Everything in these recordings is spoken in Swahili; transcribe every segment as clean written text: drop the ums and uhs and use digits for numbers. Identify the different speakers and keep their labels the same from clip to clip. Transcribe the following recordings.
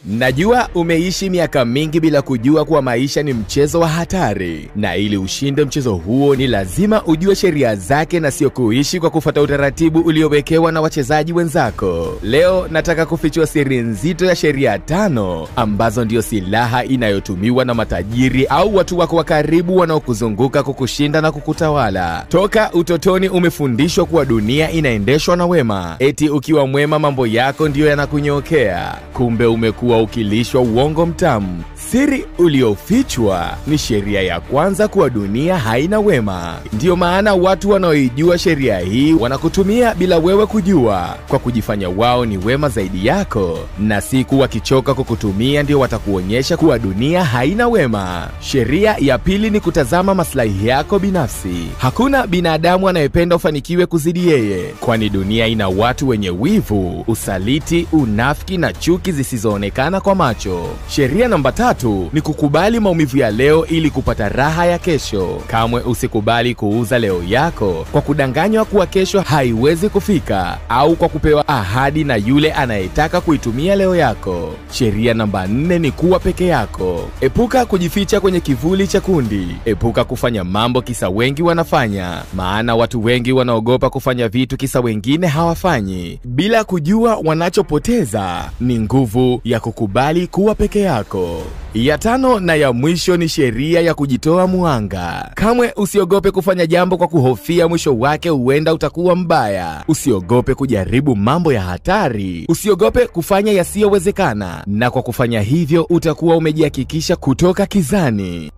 Speaker 1: Najua umeishi miaka mingi bila kujua kuwa maisha ni mchezo wa hatari, na ili ushinde mchezo huo ni lazima ujue sheria zake na sio kuishi kwa kufuata utaratibu uliowekewa na wachezaji wenzako. Leo nataka kufichua siri nzito ya sheria 5 ambazo ndio silaha inayotumiwa na matajiri au watu wako wa karibu wanaokuzunguka kukushinda na kukutawala. Toka utotoni umefundishwa kuwa dunia inaendeshwa na wema, eti ukiwa mwema mambo yako ndio yanakunyokea. Kumbe umekuwa ukilishwa uongo mtamu. Siri uliofichwa ni sheria ya kwanza kuwa dunia haina wema. Ndiyo maana watu wanaoijua sheria hii wanakutumia bila wewe kujua, kwa kujifanya wao ni wema zaidi yako, na siku wakichoka kukutumia ndio watakuonyesha kuwa dunia haina wema. Sheria ya pili ni kutazama maslahi yako binafsi. Hakuna binadamu anayependa ufanikiwe kuzidi yeye, kwani dunia ina watu wenye wivu, usaliti, unafiki na chuki zisizoonekana kwa macho. Sheria namba 3 ni kukubali maumivu ya leo ili kupata raha ya kesho. Kamwe usikubali kuuza leo yako kwa kudanganywa kuwa kesho haiwezi kufika, au kwa kupewa ahadi na yule anayetaka kuitumia leo yako. Sheria namba 4 ni kuwa peke yako. Epuka kujificha kwenye kivuli cha kundi. Epuka kufanya mambo kisa wengi wanafanya, maana watu wengi wanaogopa kufanya vitu kisa wengine hawafanyi, bila kujua wanachopoteza ni nguvu ya kukubali kuwa peke yako. Ya 5 na ya mwisho ni sheria ya kujitoa muhanga. Kamwe usiogope kufanya jambo kwa kuhofia mwisho wake huenda utakuwa mbaya. Usiogope kujaribu mambo ya hatari. Usiogope kufanya yasiyowezekana, na kwa kufanya hivyo utakuwa umejihakikisha kutoka kizani.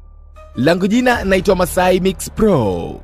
Speaker 1: Langu jina naitwa Masai Mix Pro.